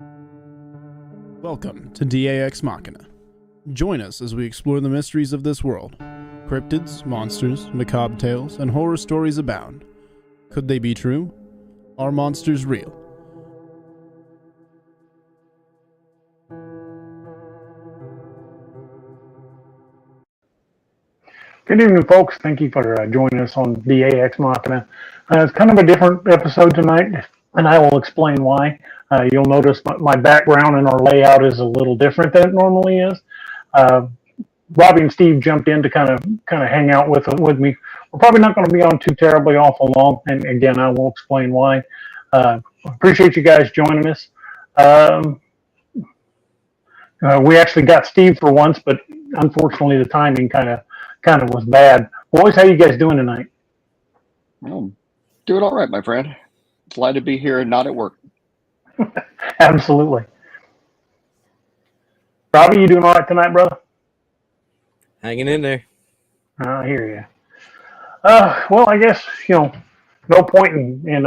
Welcome to Ex Machina. Join us as we explore the mysteries of this world. Cryptids, monsters, macabre tales, and horror stories abound. Could they be true? Are monsters real? Good evening, folks. Thank you for joining us on Ex Machina. It's kind of a different episode tonight, and I will explain why. You'll notice my background and our layout is a little different than it normally is. Robbie and Steve jumped in to kind of hang out with me. We're probably not going to be on too terribly awful long, and again, I will explain why. Appreciate you guys joining us. We actually got Steve for once, but unfortunately, the timing kind of was bad. Boys, how you guys doing tonight? Oh, doing all right, my friend. Glad to be here and not at work. Absolutely. Robbie, you doing all right tonight, brother? Hanging in there. I hear you. Well, I guess, no point in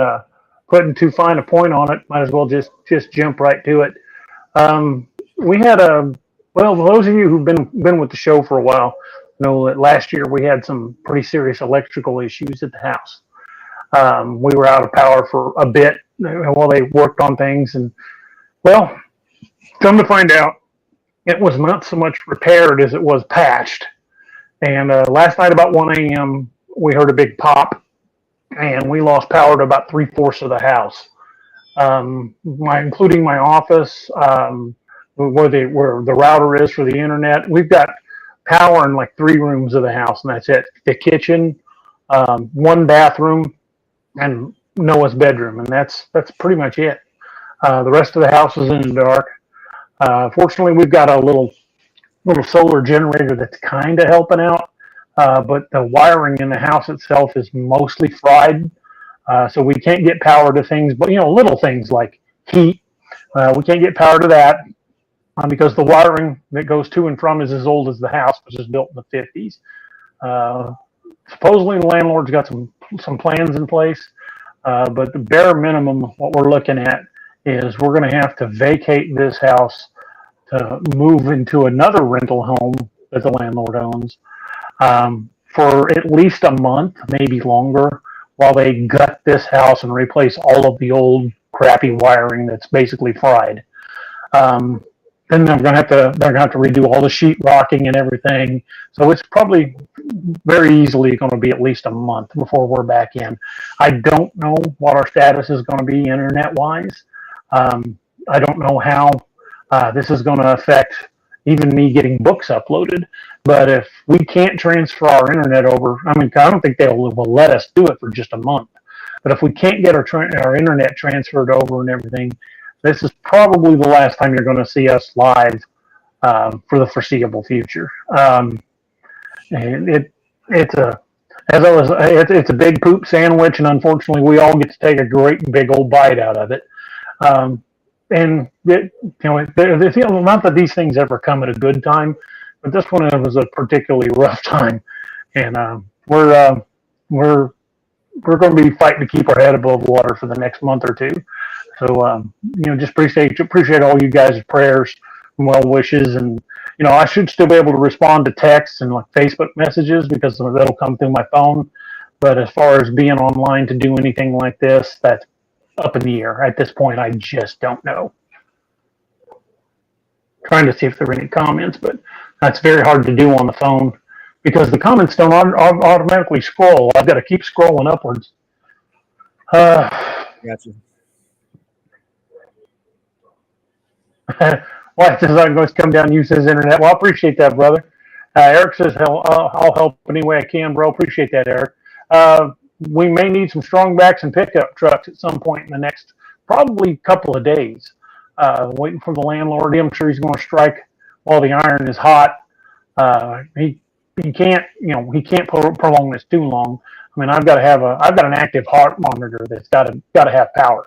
putting too fine a point on it. Might as well just jump right to it. We had those of you who've been with the show for a while know that last year we had some pretty serious electrical issues at the house. We were out of power for a bit while they worked on things, and well, come to find out, it was not so much repaired as it was patched. And last night about 1 a.m., we heard a big pop, and we lost power to about 3/4 of the house, including my office, where the router is for the internet. We've got power in like 3 rooms of the house, and that's it. The kitchen, 1 bathroom, and Noah's bedroom, and that's pretty much it. The rest of the house is in the dark. Fortunately, we've got a little solar generator that's kind of helping out, but the wiring in the house itself is mostly fried, so we can't get power to things, but little things like heat. We can't get power to that because the wiring that goes to and from is as old as the house, which was built in the 50s. Supposedly, the landlord's got some plans in place, but the bare minimum, what we're looking at is we're going to have to vacate this house to move into another rental home that the landlord owns for at least a month, maybe longer, while they gut this house and replace all of the old crappy wiring that's basically fried. Then they're going to have to redo all the sheetrocking and everything. So it's probably very easily going to be at least a month before we're back in. I don't know what our status is going to be internet-wise. I don't know how this is going to affect even me getting books uploaded. But if we can't transfer our internet over, I don't think they will let us do it for just a month. But if we can't get our internet transferred over and everything, this is probably the last time you're going to see us live for the foreseeable future. And it's a big poop sandwich, and unfortunately, we all get to take a great big old bite out of it. And not that these things ever come at a good time, but this one was a particularly rough time, and we're going to be fighting to keep our head above water for the next month or two. So just appreciate all you guys' prayers and well wishes, and I should still be able to respond to texts and like Facebook messages because that'll come through my phone. But as far as being online to do anything like this, that's up in the air at this point. I just don't know. Trying to see if there are any comments, but that's very hard to do on the phone because the comments don't automatically scroll. I've got to keep scrolling upwards. Gotcha. Why does I going to come down and use his internet? Well, I appreciate that, brother. Eric says, I'll help any way I can, bro. Appreciate that, Eric. We may need some strong backs and pickup trucks at some point in the next probably couple of days. Waiting for the landlord. I'm sure he's going to strike while the iron is hot. He can't prolong this too long. I've got an active heart monitor that's got to have power.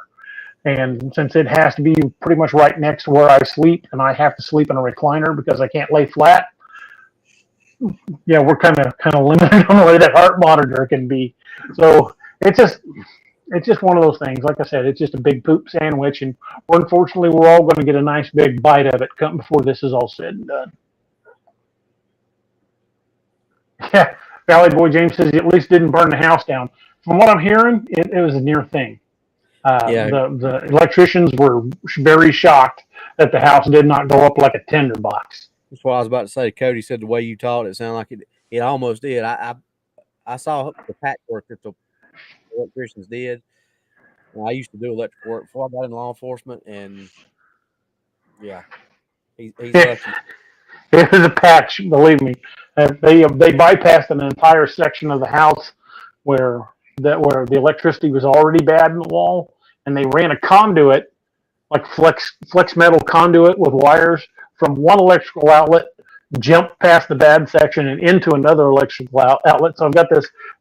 And since it has to be pretty much right next to where I sleep, and I have to sleep in a recliner because I can't lay flat, we're kind of limited on the way that heart monitor can be. So it's just it's just one of those things. Like I said, it's just a big poop sandwich, and unfortunately, we're all going to get a nice big bite of it come before this is all said and done. Yeah, Valley Boy James says he at least didn't burn the house down. From what I'm hearing, it was a near thing. Yeah, The electricians were very shocked that the house did not go up like a tinderbox. that's what I was about to say. Cody said the way you taught it sounded like it almost did. I saw the patchwork that the electricians did. And I used to do electrical work before I got in law enforcement, and yeah, he's Yeah, lucky. it was a patch, believe me. They bypassed an entire section of the house where the electricity was already bad in the wall, and they ran a conduit, like flex metal conduit with wires from one electrical outlet, jumped past the bad section and into another electrical outlet. So I've got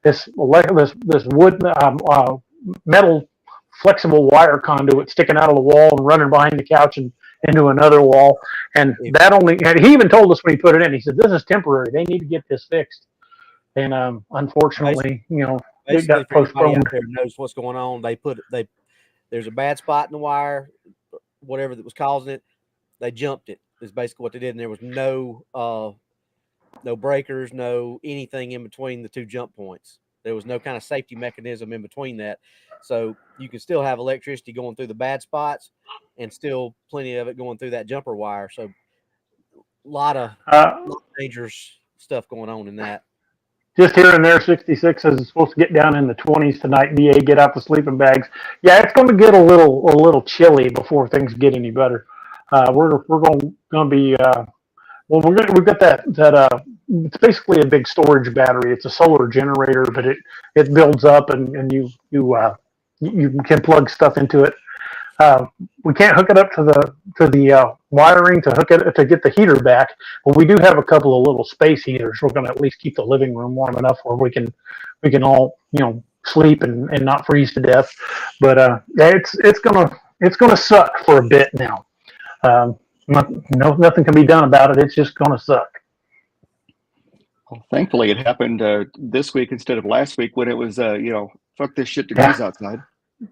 this wood metal flexible wire conduit sticking out of the wall and running behind the couch and into another wall. And that only, and he even told us when he put it in, he said, "This is temporary. They need to get this fixed." And unfortunately, it Basically, got for anybody postponed. out there who knows what's going on, there's a bad spot in the wire, whatever that was causing it. They jumped it. Is basically what they did, and there was no breakers, no anything in between the two jump points. There was no kind of safety mechanism in between that, so you can still have electricity going through the bad spots, and still plenty of it going through that jumper wire. So a lot of dangerous stuff going on in that. Just here and there, 66 says it's supposed to get down in the 20s tonight. DA, get out the sleeping bags. Yeah, it's going to get a little chilly before things get any better. We're going to be well. We've got that it's basically a big storage battery. It's a solar generator, but it builds up and you can plug stuff into it. We can't hook it up to the wiring to get the heater back, but we do have a couple of little space heaters. We're going to at least keep the living room warm enough where we can all sleep and not freeze to death. But it's gonna suck for a bit now. Nothing can be done about it. It's just gonna suck. Well, thankfully, it happened this week instead of last week when it was fuck this shit degrees outside.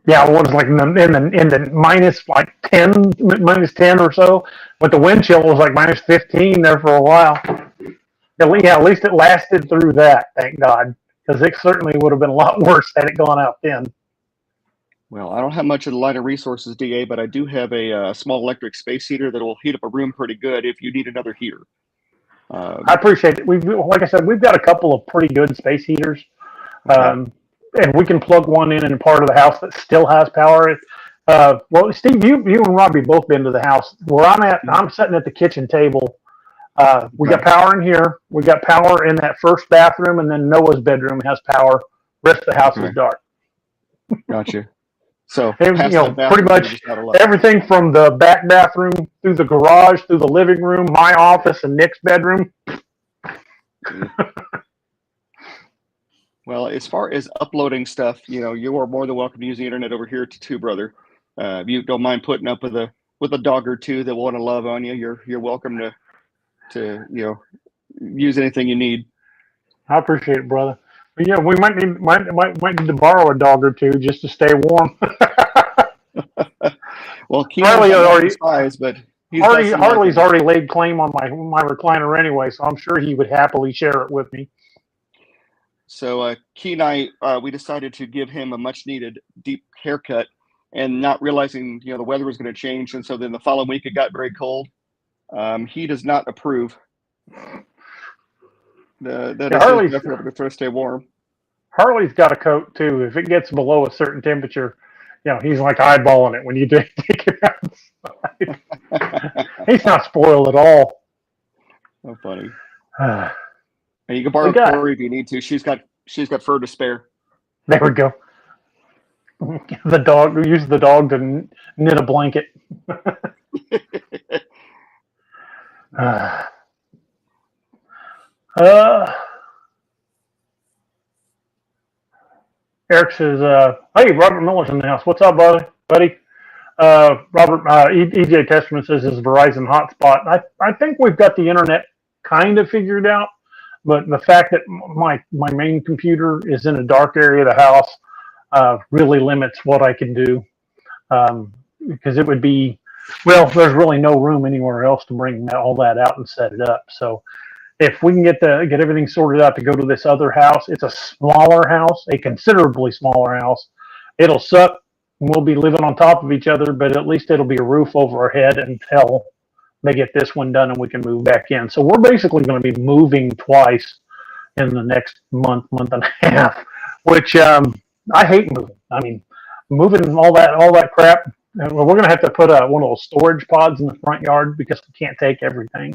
Yeah, it was like in the minus like -10 or so, but the wind chill was like -15 there for a while. At least it lasted through that, thank God, because it certainly would have been a lot worse had it gone out then. Well, I don't have much of the line of resources, DA, but I do have a small electric space heater that will heat up a room pretty good if you need another heater. I appreciate it. Like I said, we've got a couple of pretty good space heaters. Okay. And we can plug one in a part of the house that still has power. Well, Steve, you and Robbie both been to the house. Where I'm at, I'm sitting at the kitchen table. We got power in here. We got power in that first bathroom, and then Noah's bedroom has power. Rest of the house is dark. Gotcha. So pretty much everything from the back bathroom through the garage, through the living room, my office, and Nick's bedroom. Well, as far as uploading stuff, you are more than welcome to use the internet over here too, brother. If you don't mind putting up with a dog or two that want to love on you, you're welcome to use anything you need. I appreciate it, brother. But yeah, we might need to borrow a dog or two just to stay warm. Well, Harley's Harley's already laid claim on my recliner anyway, so I'm sure he would happily share it with me. So Key and I, we decided to give him a much needed deep haircut, and not realizing the weather was going to change, and so then the following week it got very cold. He does not approve. Harley's definitely trying to stay warm. Harley's got a coat too. If it gets below a certain temperature, he's like eyeballing it when you take it outside. He's not spoiled at all. So funny. And you can borrow Corey if you need to. She's got fur to spare. There we go. Use the dog to knit a blanket. Eric says, "Hey, Robert Miller's in the house. What's up, buddy? Robert, EJ Testament says this is Verizon hotspot. I think we've got the internet kind of figured out, but the fact that my main computer is in a dark area of the house, really limits what I can do. Because it would be, well, there's really no room anywhere else to bring all that out and set it up. So if we can get everything sorted out to go to this other house, it's a smaller house, a considerably smaller house. It'll suck. We'll be living on top of each other, but at least it'll be a roof over our head until they get this one done and we can move back in. So we're basically going to be moving twice in the next month and a half, which I hate moving. I mean, moving all that crap. We're going to have to put one of those storage pods in the front yard because we can't take everything.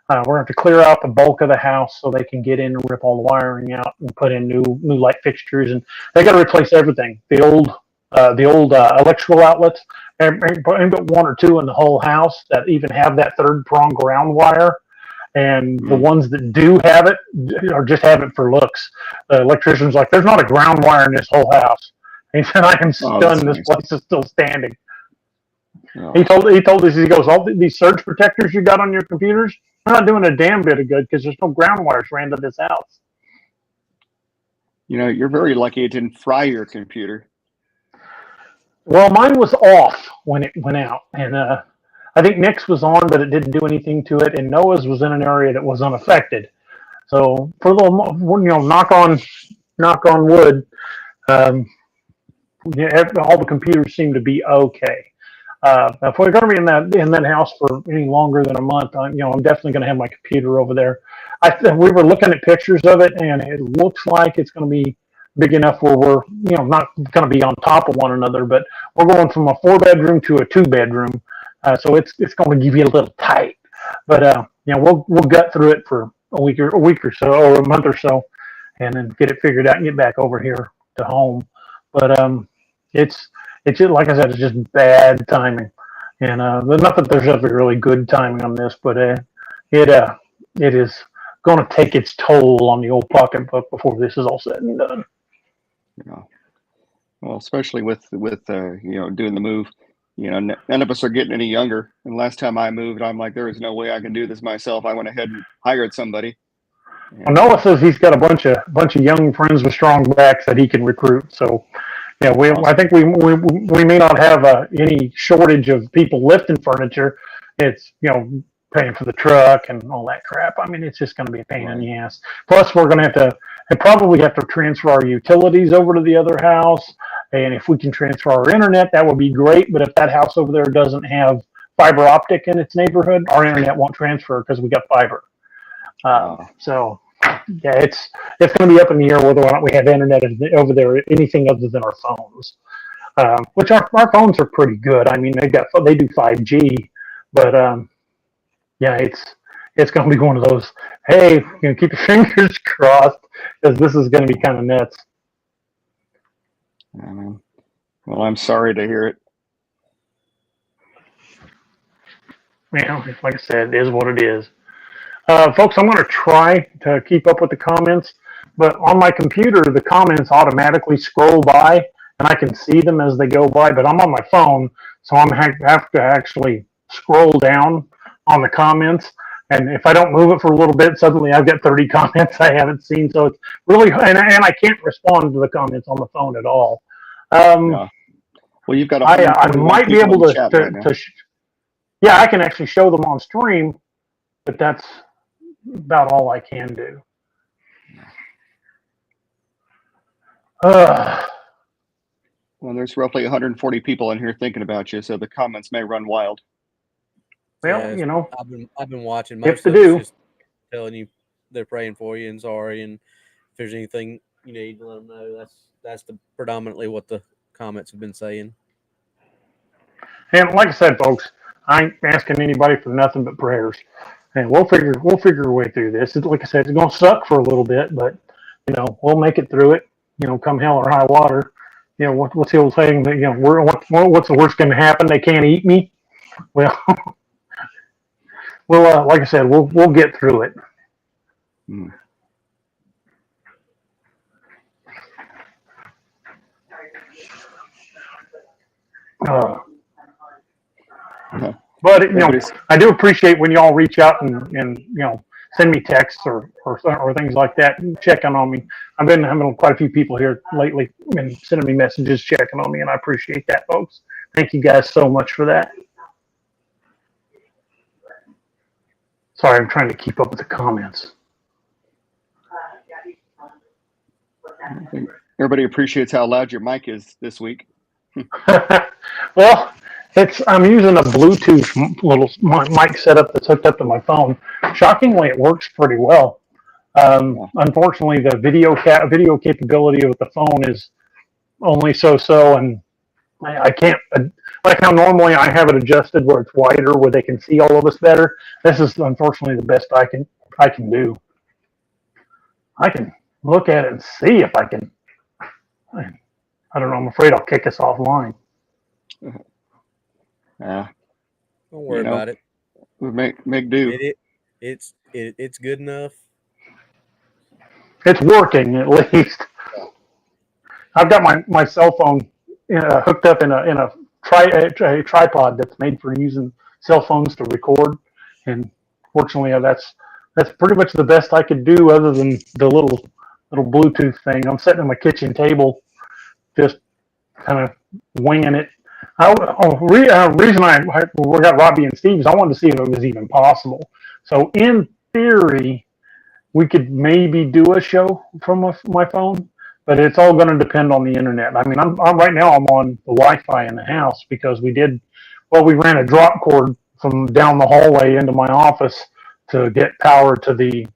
We're going to have to clear out the bulk of the house so they can get in and rip all the wiring out and put in new light fixtures. And they got to replace everything. The old electrical outlets, and but one or two in the whole house that even have that third prong ground wire. And the ones that do have it or just have it for looks. The electrician's like, there's not a ground wire in this whole house. He said, I am stunned this place is still standing. Oh. He told us, he goes, all these surge protectors you got on your computers, they're not doing a damn bit of good because there's no ground wires ran to this house. You know, you're very lucky it didn't fry your computer. Well, mine was off when it went out. And I think Nick's was on, but it didn't do anything to it. And Noah's was in an area that was unaffected. So for a little, knock on wood, all the computers seem to be okay. If we're going to be in that house for any longer than a month, I'm definitely going to have my computer over there. We were looking at pictures of it, and it looks like it's going to be big enough where we're not going to be on top of one another, but we're going from a 4-bedroom to a 2-bedroom, so it's going to give you a little tight. But we'll gut through it for a week or so, or a month or so, and then get it figured out and get back over here to home. But it's just, like I said, it's just bad timing, and not that there's ever really good timing on this, but it is going to take its toll on the old pocketbook before this is all said and done. Yeah. Well, especially with doing the move, none of us are getting any younger. And last time I moved, I'm like, there is no way I can do this myself. I went ahead and hired somebody. Well, Noah says he's got a bunch of young friends with strong backs that he can recruit. So, yeah, I think we may not have any shortage of people lifting furniture. It's paying for the truck and all that crap. I mean, it's just going to be a pain in the ass. Plus, we're going to probably have to transfer our utilities over to the other house. And if we can transfer our internet, that would be great. But if that house over there doesn't have fiber optic in its neighborhood, our internet won't transfer because we got fiber. So, yeah, it's going to be up in the air whether or not we have internet over there, anything other than our phones. Which our phones are pretty good. I mean, they do 5G, but yeah, it's going to be one of those, hey, keep your fingers crossed because this is going to be kind of nuts. Well, I'm sorry to hear it. Well, like I said, it is what it is. Folks, I'm going to try to keep up with the comments, but on my computer, the comments automatically scroll by, and I can see them as they go by, but I'm on my phone, so I'm have to actually scroll down on the comments, and if I don't move it for a little bit, suddenly I've got 30 comments I haven't seen, so it's really, and I can't respond to the comments on the phone at all. Well, you've got I might be able to yeah, I can actually show them on stream, but that's about all I can do. Well, there's roughly 140 people in here thinking about you, so the comments may run wild. Well, yeah, I've been watching. Most of it just telling you they're praying for you and sorry, and if there's anything you need, let them know. That's predominantly what the comments have been saying. And like I said, folks, I ain't asking anybody for nothing but prayers, and we'll figure our way through this. Like I said, it's gonna suck for a little bit, but we'll make it through it. Come hell or high water. What's the old saying that what's the worst going to happen? They can't eat me. Well. Well, like I said, we'll get through it. But I do appreciate when y'all reach out and send me texts or things like that, checking on me. I've been having quite a few people here lately and sending me messages, checking on me, and I appreciate that, folks. Thank you guys so much for that. Sorry, I'm trying to keep up with the comments. I think everybody appreciates how loud your mic is this week. Well, I'm using a Bluetooth little mic setup that's hooked up to my phone. Shockingly, it works pretty well. Unfortunately, the video capability of the phone is only so, and I can't, like how normally I have it adjusted where it's wider, where they can see all of us better. This is unfortunately the best I can do. I can look at it and see if I can. I don't know. I'm afraid I'll kick us offline. Don't worry about it. We make do. It's good enough. It's working at least. I've got my cell phone hooked up in a tripod that's made for using cell phones to record, and fortunately, that's pretty much the best I could do, other than the little Bluetooth thing. I'm sitting at my kitchen table, just kind of winging it. Reason we got Robbie and Steve is I wanted to see if it was even possible. So in theory, we could maybe do a show from my phone, but it's all going to depend on the internet. I mean, I'm right now I'm on the Wi-Fi in the house because we ran a drop cord from down the hallway into my office to get power to the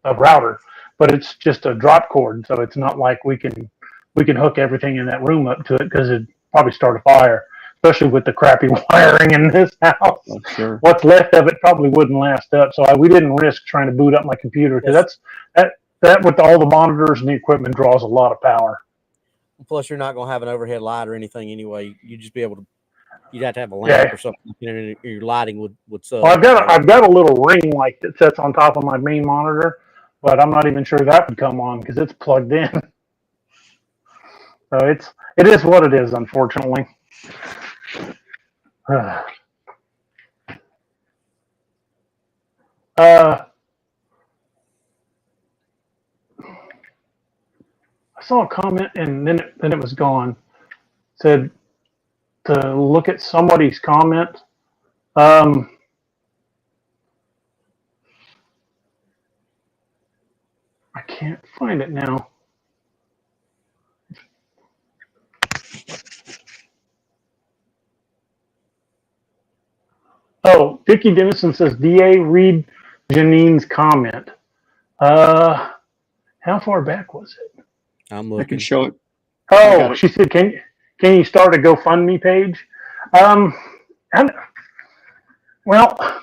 router, but it's just a drop cord, so it's not like we can hook everything in that room up to it because it'd probably start a fire, especially with the crappy wiring in this house. Oh, sure. What's left of it probably wouldn't last up, so we didn't risk trying to boot up my computer because that with all the monitors and the equipment draws a lot of power. Plus, you're not going to have an overhead light or anything anyway. You'd just be able to. You'd have to have a lamp or something, and your lighting would suck. Well, I've got a little ring light that sits on top of my main monitor, but I'm not even sure that would come on because it's plugged in. So it is what it is, unfortunately. I saw a comment and then it was gone. It said to look at somebody's comment. I can't find it now. Oh, Dickie Dennison says, DA, read Janine's comment. How far back was it? I'm looking. I can show it. Oh, she said, can you start a GoFundMe page? Well,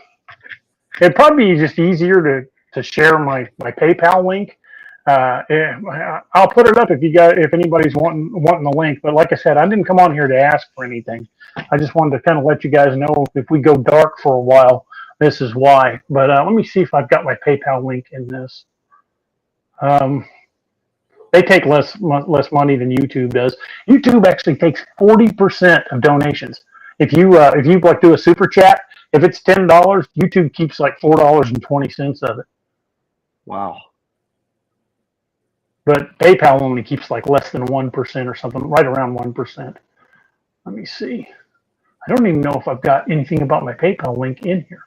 it'd probably be just easier to share my PayPal link. I'll put it up if anybody's wanting the link. But like I said, I didn't come on here to ask for anything. I just wanted to kind of let you guys know if we go dark for a while, this is why. But let me see if I've got my PayPal link in this. They take less money than YouTube does. YouTube actually takes 40% of donations. If you like do a super chat, if it's $10, YouTube keeps like $4.20 of it. Wow. But PayPal only keeps like less than 1% or something, right around 1%. Let me see. I don't even know if I've got anything about my PayPal link in here.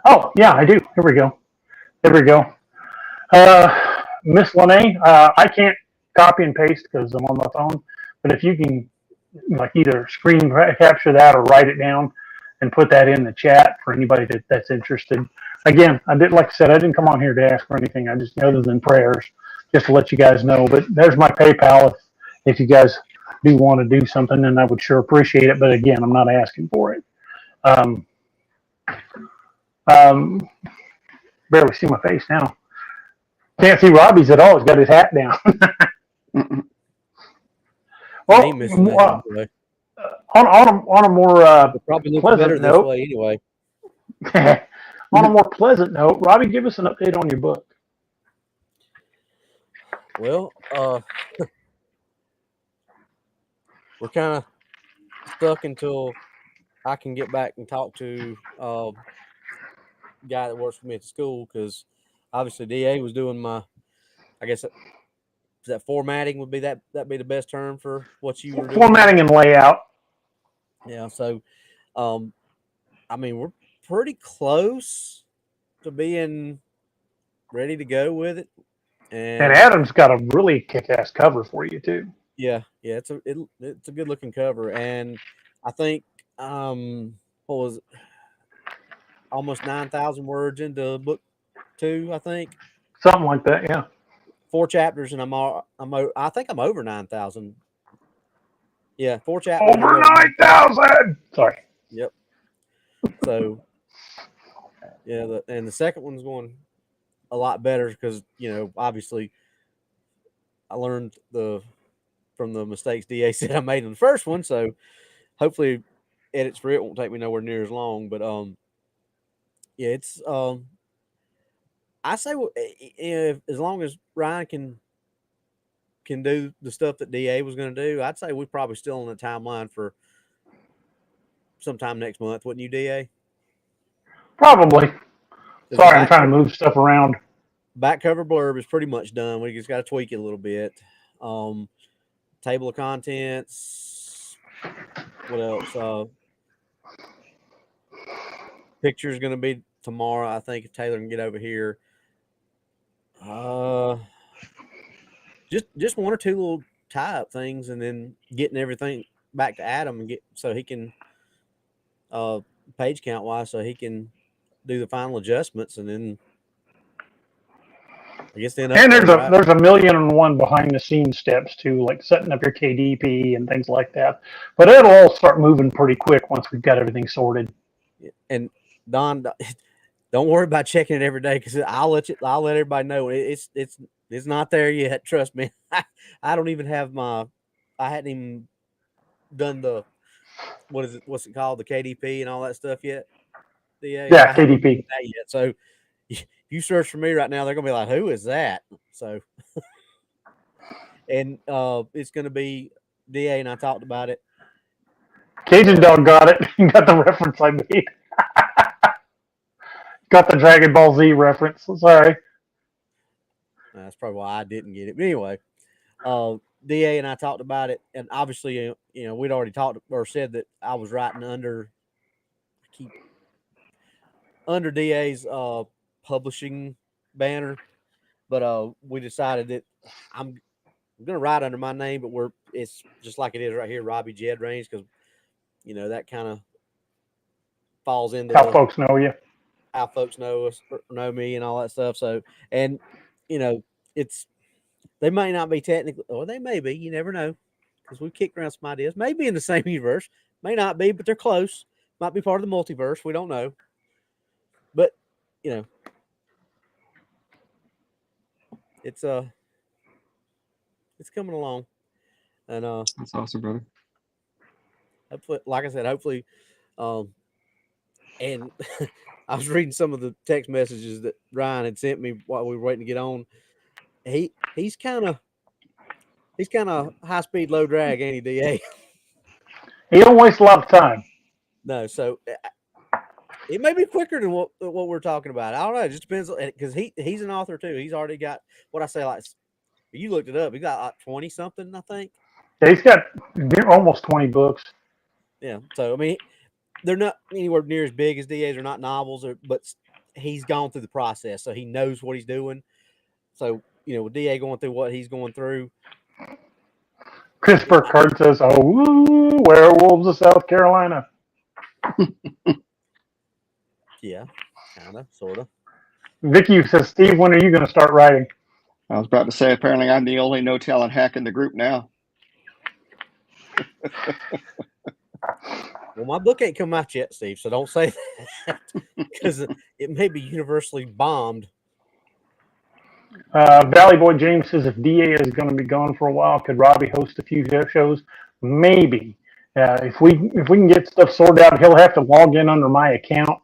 Oh, yeah, I do. Here we go. There we go. Miss Lene, I can't copy and paste because I'm on my phone. But if you can, like, either screen capture that or write it down and put that in the chat for anybody that's interested. Again, like I said, I didn't come on here to ask for anything. I just, other than prayers, just to let you guys know. But there's my PayPal if you guys do want to do something, and I would sure appreciate it. But again, I'm not asking for it. Barely see my face now. Can't see Robbie's at all. He's got his hat down. Well, on a more probably look pleasant better note, this way anyway. on a more pleasant note, Robbie, give us an update on your book. Well, we're kind of stuck until I can get back and talk to guy that works for me at the school, because obviously DA was doing my, I guess, that formatting would be that be the best term for what you were doing. Formatting and layout. Yeah. So, I mean, we're pretty close to being ready to go with it. And Adam's got a really kick-ass cover for you too. Yeah, it's a good looking cover, and I think what was it? Almost 9,000 words into book 2, I think. Something like that, yeah. 4 chapters, and I think I'm over 9,000. Yeah, 4 chapters. Over 9,000. Sorry. Yep. So, yeah, the second one's going a lot better because obviously I learned from the mistakes DA said I made in the first one. So hopefully edits for it won't take me nowhere near as long. But yeah, it's I say if as long as Ryan can do the stuff that DA was going to do, I'd say we're probably still on the timeline for sometime next month, wouldn't you, DA? Probably. Sorry, I'm trying to move stuff around. Back cover blurb is pretty much done. We just got to tweak it a little bit. Table of contents. What else? Picture is going to be tomorrow, I think, if Taylor can get over here. Just one or two little tie-up things, and then getting everything back to Adam and so he can page count wise, so he can do the final adjustments, and then I guess then. And there's a million and one behind the scenes steps too, like setting up your KDP and things like that. But it'll all start moving pretty quick once we've got everything sorted. And Don, don't worry about checking it every day, because I'll let everybody know it's not there yet. Trust me. I don't even have I hadn't even done the what's it called, the KDP and all that stuff yet. Yeah, KDP. That yet. So if you search for me right now, they're gonna be like, "Who is that?" So, and it's gonna be DA, and I talked about it. Cajun Dog got it. Got the reference I made. Got the Dragon Ball Z reference. Sorry. That's probably why I didn't get it. But anyway, DA and I talked about it, and obviously, we'd already talked or said that I was writing under DA's publishing banner, but we decided that I'm going to write under my name, but it's just like it is right here, Robbie Jed Range, because that kind of falls into how folks know you, how folks know us, know me, and all that stuff. So, and they may not be technically, or they may be. You never know, because we've kicked around some ideas. Maybe in the same universe, may not be, but they're close. Might be part of the multiverse. We don't know. But it's coming along, and that's awesome, brother. Hopefully, like I said, hopefully, and I was reading some of the text messages that Ryan had sent me while we were waiting to get on. He's kind of high speed, low drag, ain't he, DA? He don't waste a lot of time. No, so it may be quicker than what we're talking about. I don't know. It just depends, because he's an author too. He's already got what I say, like, you looked it up. He got like 20 something, I think. Yeah, he's got almost 20 books. Yeah, so I mean, they're not anywhere near as big as DA's. They're not novels, but he's gone through the process, so he knows what he's doing. So with DA going through what he's going through. Christopher Card says, "Oh, woo, werewolves of South Carolina." Yeah, kind of, sort of. Vicky says, "Steve, when are you going to start writing?" I was about to say, apparently I'm the only no talent hack in the group now. Well, my book ain't come out yet, Steve, so don't say that, because it may be universally bombed. Valley Boy James says, if DA is going to be gone for a while, could Robbie host a few shows? Maybe. If we can get stuff sorted out, he'll have to log in under my account,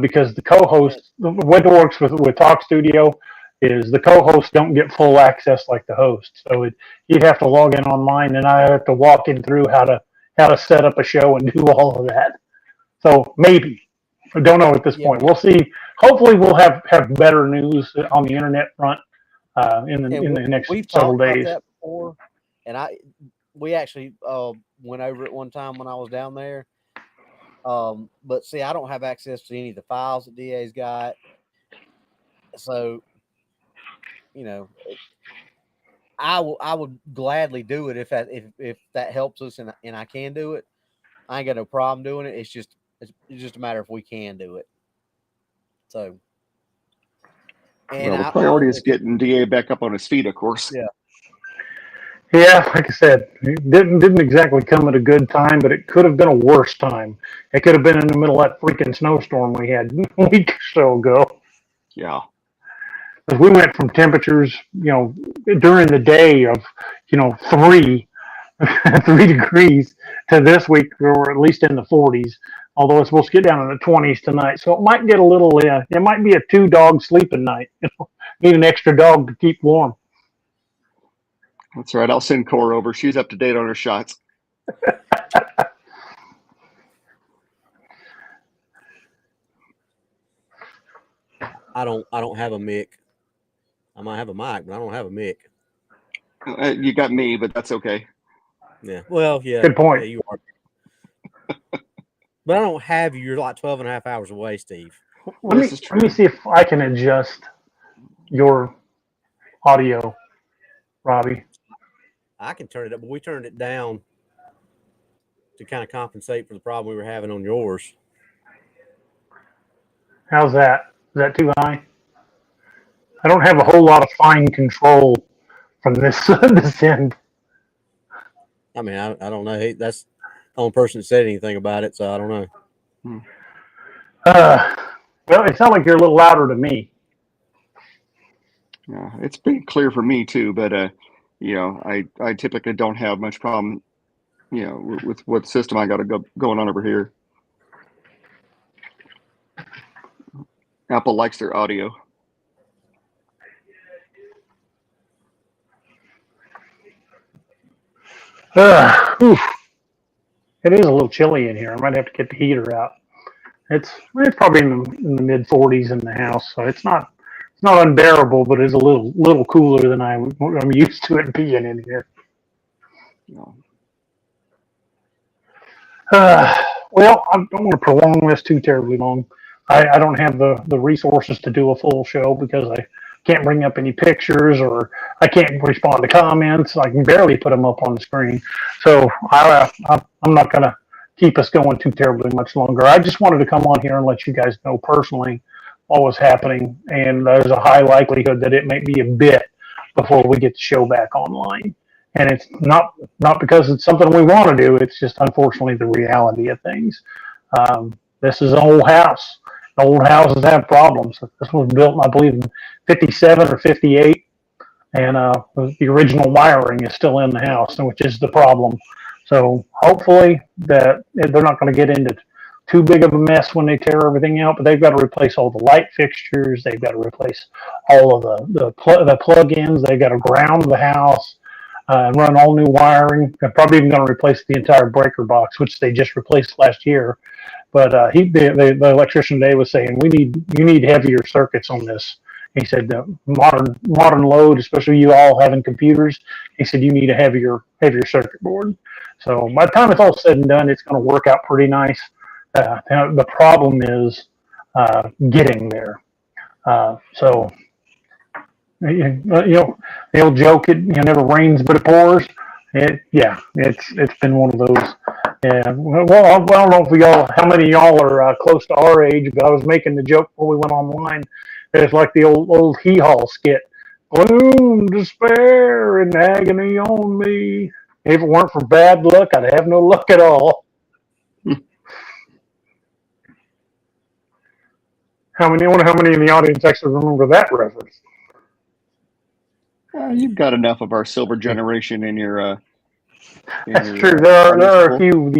because the co-host, what works with Talk Studio is the co-hosts don't get full access like the host. So he'd have to log in on mine, and I have to walk him through how to set up a show and do all of that. So maybe. I don't know at this point. We'll see hopefully we'll have better news on the internet front in the next we've several talked about days. that before, and we actually went over it one time when I was down there. But see, I don't have access to any of the files that DA's got, so I would gladly do it if that helps us and I can do it. I ain't got no problem doing it. It's just a matter if we can do it. So, and well, the priority is getting DA back up on his feet, of course. Yeah. Yeah, like I said, it didn't exactly come at a good time, but it could have been a worse time. It could have been in the middle of that freaking snowstorm we had a week or so ago. Yeah. Because we went from temperatures, during the day of, 3, 3 degrees to this week, we're at least in the 40s. Although it's supposed to get down in the 20s tonight, so it might get a little. It might be a 2-dog sleeping night. Need an extra dog to keep warm. That's right. I'll send Cora over. She's up to date on her shots. I don't have a mic. I might have a mic, but I don't have a mic. You got me, but that's okay. Yeah. Well, yeah. Good point. Yeah, you are. But I don't have you. You're like 12 and a half hours away, Steve. Let me see if I can adjust your audio, Robbie. I can turn it up, but we turned it down to kind of compensate for the problem we were having on yours. How's that? Is that too high? I don't have a whole lot of fine control from this this end. I mean, I don't know. That's the only person that said anything about it, so I don't know. Well, it sounds like you're a little louder to me. Yeah, it's pretty clear for me too, but I typically don't have much problem, with what system I got going on over here. Apple likes their audio. It is a little chilly in here. I might have to get the heater out. It's probably in the mid 40s in the house, so it's not unbearable, but it's a little cooler than I'm used to it being in here. Well, I don't want to prolong this too terribly long. I don't have the resources to do a full show because I can't bring up any pictures or I can't respond to comments. I can barely put them up on the screen. So I'm not going to keep us going too terribly much longer. I just wanted to come on here and let you guys know personally what was happening. And there's a high likelihood that it may be a bit before we get the show back online. And it's not because it's something we want to do. It's just unfortunately the reality of things. This is an old house. Old houses have problems. This was built, I believe, in 57 or 58. And the original wiring is still in the house, which is the problem. So hopefully that they're not going to get into too big of a mess when they tear everything out. But they've got to replace all the light fixtures. They've got to replace all of the plug-ins. They've got to ground the house. Run all new wiring. They're probably even going to replace the entire breaker box, which they just replaced last year. But the electrician today was saying you need heavier circuits on this. He said the modern load, especially you all having computers, he said you need a heavier circuit board. So by the time it's all said and done, it's going to work out pretty nice. The problem is getting there. So. The old joke, it never rains but it pours. It's been one of those. Yeah, well, I don't know if how many of y'all are close to our age, but I was making the joke before we went online. It's like the old Hee Haw skit, gloom, despair, and agony on me. If it weren't for bad luck, I'd have no luck at all. I wonder how many in the audience actually remember that reference. You've got enough of our silver generation in your. That's true. There are a few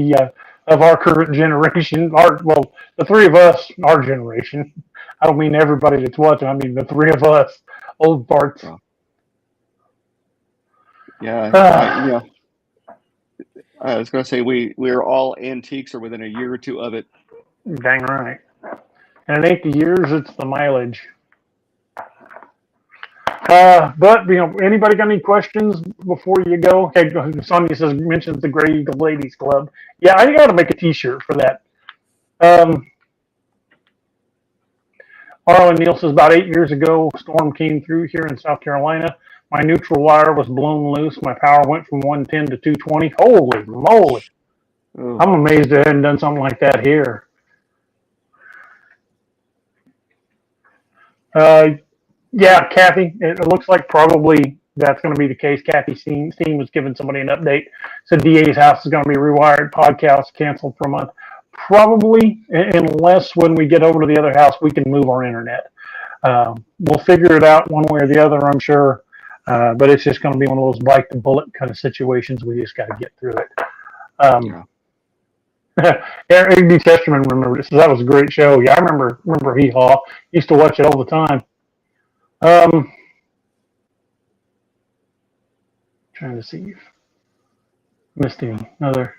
of our current generation. The three of us, our generation. I don't mean everybody that's watching. I mean the three of us, old parts. Yeah. I was going to say we're all antiques or within a year or two of it. Dang right. And it ain't the years, it's the mileage. But anybody got any questions before you go? Okay, Sonia mentions the Gray Eagle Ladies Club. Yeah, I got to make a T-shirt for that. Arlen Neal says about 8 years ago, a storm came through here in South Carolina. My neutral wire was blown loose. My power went from 110 to 220. Holy moly! Oh. I'm amazed I hadn't done something like that here. Yeah, Kathy, it looks like probably that's going to be the case. Kathy Steen was giving somebody an update. Said DA's house is going to be rewired, podcast canceled for a month. Probably, unless when we get over to the other house, we can move our internet. We'll figure it out one way or the other, I'm sure. But it's just going to be one of those bite the bullet kind of situations. We just got to get through it. Eric D. Chesterman remembered it. So that was a great show. Yeah, I remember Hee Haw. Used to watch it all the time. Trying to see if missed another.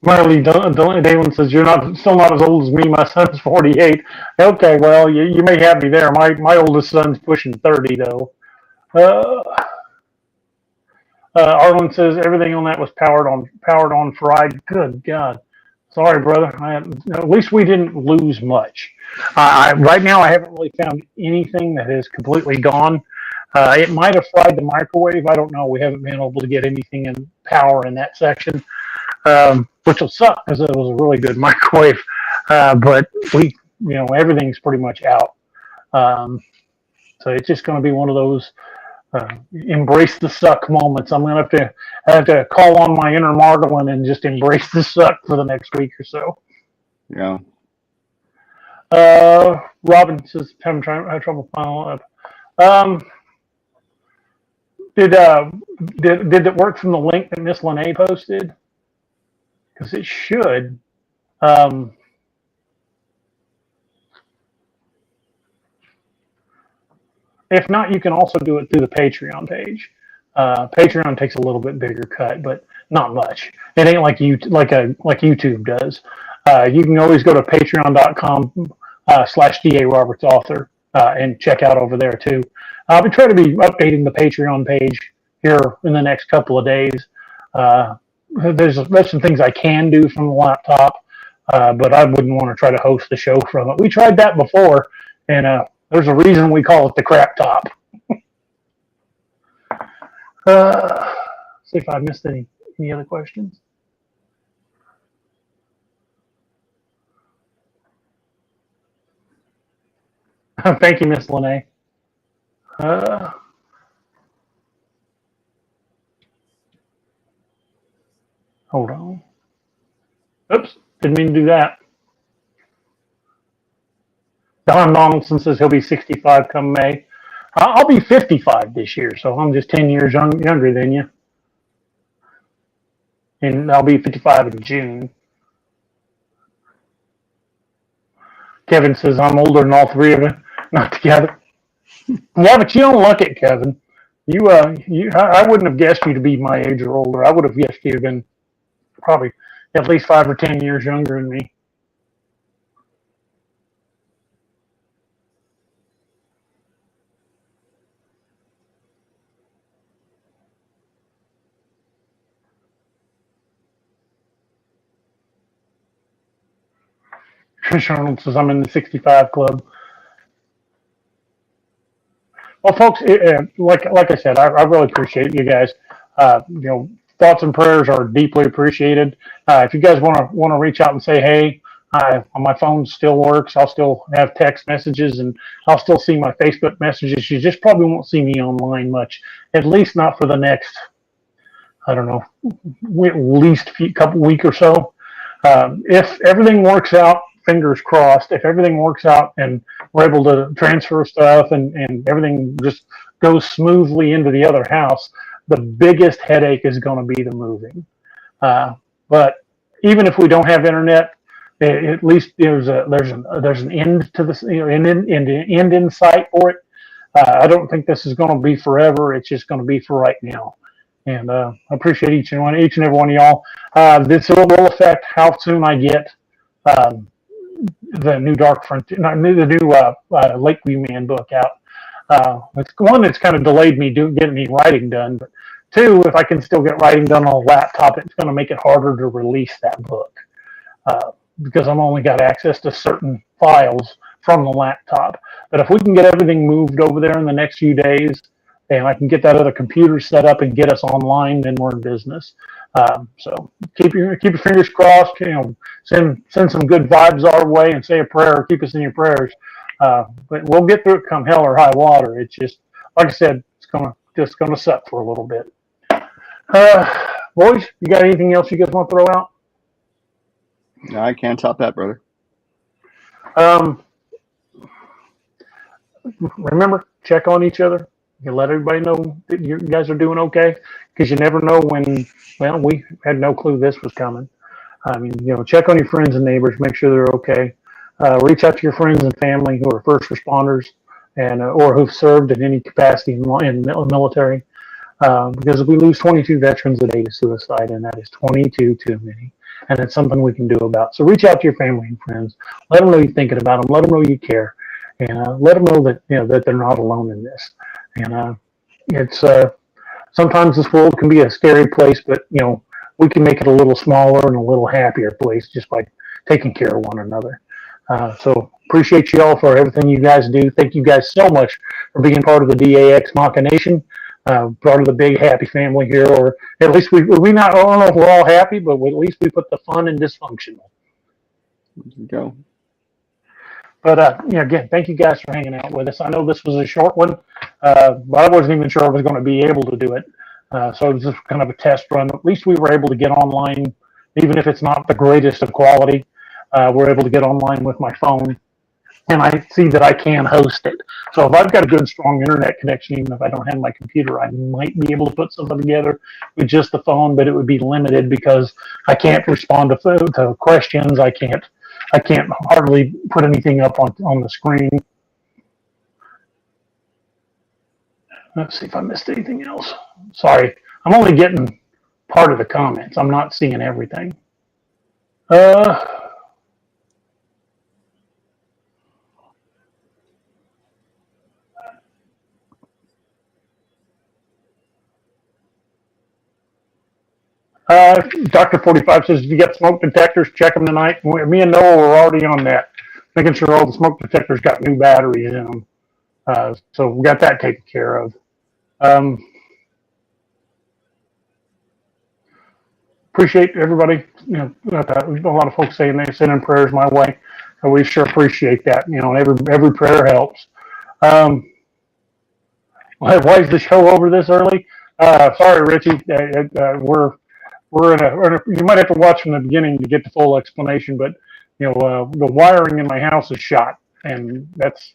Marley Dalen says, you're still not as old as me. My son's 48. Okay, well, you may have me there. My oldest son's pushing 30, though. Arlen says, everything on that was powered on fried. Good God. Sorry, brother. At least we didn't lose much. Right now, I haven't really found anything that is completely gone. It might have fried the microwave. I don't know. We haven't been able to get anything in power in that section. Which will suck because it was a really good microwave. But everything's pretty much out. So it's just going to be one of those embrace the suck moments. I'm going to have to call on my inner Margolin and just embrace the suck for the next week or so. Yeah. Robin says having trouble following up. Did it work from the link that Miss Lene posted? Because it should. If not, you can also do it through the Patreon page. Patreon takes a little bit bigger cut, but not much. It ain't like YouTube does. You can always go to patreon.com/DA Roberts Author and check out over there too. We try to be updating the Patreon page here in the next couple of days. There's some things I can do from the laptop, but I wouldn't want to try to host the show from it. We tried that before, and there's a reason we call it the crap top. See if I missed any other questions. Thank you, Miss Lene. Hold on. Oops, didn't mean to do that. Don Donaldson says he'll be 65 come May. I'll be 55 this year, so I'm just 10 years younger than you. And I'll be 55 in June. Kevin says I'm older than all three of them, not together. Yeah, but you don't look it, Kevin. I wouldn't have guessed you to be my age or older. I would have guessed you to have been probably at least 5 or 10 years younger than me. Trish Arnold says I'm in the 65 club. Well, folks, like I said, I really appreciate you guys. Thoughts and prayers are deeply appreciated. If you guys want to reach out and say, hey, my phone still works. I'll still have text messages and I'll still see my Facebook messages. You just probably won't see me online much, at least not for the next, I don't know, at least couple week or so. If everything works out, fingers crossed, if everything works out and we're able to transfer stuff and everything just goes smoothly into the other house, the biggest headache is going to be the moving. But even if we don't have internet, at least there's an end to this, an end in sight for it. I don't think this is going to be forever. It's just going to be for right now. And I appreciate each and every one of y'all. This will affect how soon I get um, the new the new Lakeview Man book out. It's one that's kind of delayed me getting any writing done, but two, if I can still get writing done on a laptop, it's going to make it harder to release that book because I'm only got access to certain files from the laptop. But if we can get everything moved over there in the next few days, and I can get that other computer set up and get us online, then we're in business. So keep your fingers crossed. Send some good vibes our way and say a prayer or keep us in your prayers. But we'll get through it come hell or high water. It's just like I said, it's gonna suck for a little bit. Boys, you got anything else you guys want to throw out? No, I can't top that, brother. Remember, check on each other. You let everybody know that you guys are doing okay, because you never know when. Well, we had no clue this was coming. I mean, check on your friends and neighbors, make sure they're okay. Reach out to your friends and family who are first responders and or who've served in any capacity in the military. Because we lose 22 veterans a day to suicide, and that is 22 too many. And it's something we can do about. So reach out to your family and friends. Let them know you're thinking about them. Let them know you care, and let them know that that they're not alone in this. And it's sometimes this world can be a scary place, but we can make it a little smaller and a little happier place just by taking care of one another. So appreciate you all for everything you guys do. Thank you guys so much for being part of the DAX Machina Nation, part of the big happy family here, or at least we not. I don't know if we're all happy, but at least we put the fun in dysfunctional. Go. But again, thank you guys for hanging out with us. I know this was a short one, but I wasn't even sure I was going to be able to do it. So it was just kind of a test run. At least we were able to get online, even if it's not the greatest of quality. We're able to get online with my phone, and I see that I can host it. So if I've got a good, strong internet connection, even if I don't have my computer, I might be able to put something together with just the phone, but it would be limited because I can't respond to questions. I can't hardly put anything up on the screen. Let's see if I missed anything else. Sorry, I'm only getting part of the comments. I'm not seeing everything. Dr. 45 says, if you got smoke detectors, check them tonight. Me and Noah were already on that, making sure all the smoke detectors got new batteries in them. So we got that taken care of. Appreciate everybody. A lot of folks saying they're sending prayers my way. And we sure appreciate that. Every prayer helps. Why is the show over this early? Sorry, Richie. We're in a. You might have to watch from the beginning to get the full explanation. But the wiring in my house is shot, and that's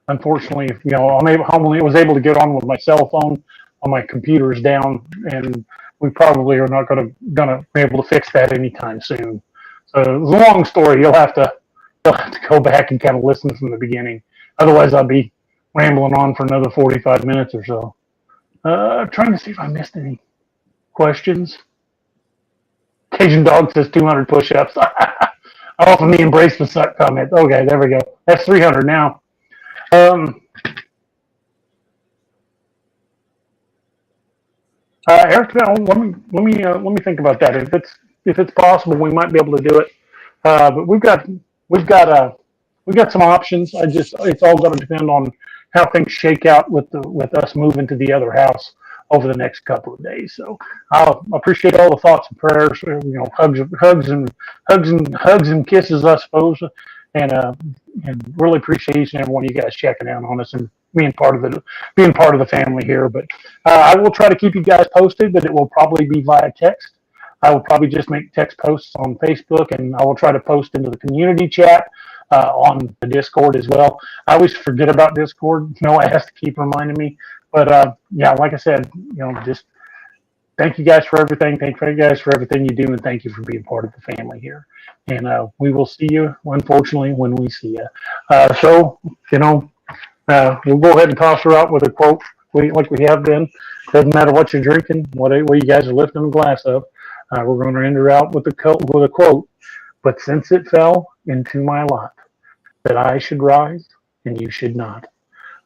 unfortunately. I was able to get on with my cell phone. On my computer's down, and we probably are not gonna be able to fix that anytime soon. So it's a long story. You'll have to go back and kind of listen from the beginning. Otherwise, I'll be rambling on for another 45 minutes or so. Trying to see if I missed any questions. Cajun Dog says 200 push-ups. Often the embrace the suck comment. Okay, there we go. That's 300 now. Eric, let me think about that. If it's possible, we might be able to do it. But we've got some options. It's all going to depend on how things shake out with us moving to the other house over the next couple of days. So I'll appreciate all the thoughts and prayers. Hugs and kisses, I suppose, and really appreciate each and every one of you guys checking out on us and being part of the family here. But I will try to keep you guys posted, but it will probably be via text. I will probably just make text posts on Facebook, and I will try to post into the community chat on the Discord as well. I always forget about Discord. Noah has to keep reminding me. But yeah, like I said, just thank you guys for everything. Thank you guys for everything you do, and thank you for being part of the family here. And we will see you, unfortunately, when we see you. So we'll go ahead and toss her out with a quote like we have been. Doesn't matter what you're drinking, what you guys are lifting a glass of. We're going to end her out with a quote. But since it fell into my lot that I should rise and you should not,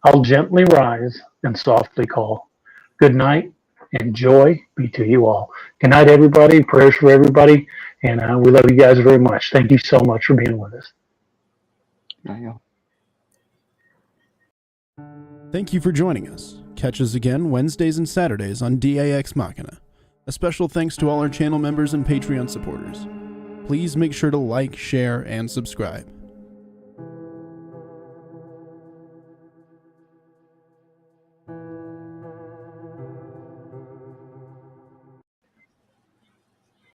I'll gently rise and softly call. Good night and joy be to you all. Good night, everybody. Prayers for everybody. And we love you guys very much. Thank you so much for being with us. Yeah. Thank you for joining us. Catch us again Wednesdays and Saturdays on Ex Machina. A special thanks to all our channel members and Patreon supporters. Please make sure to like, share, and subscribe.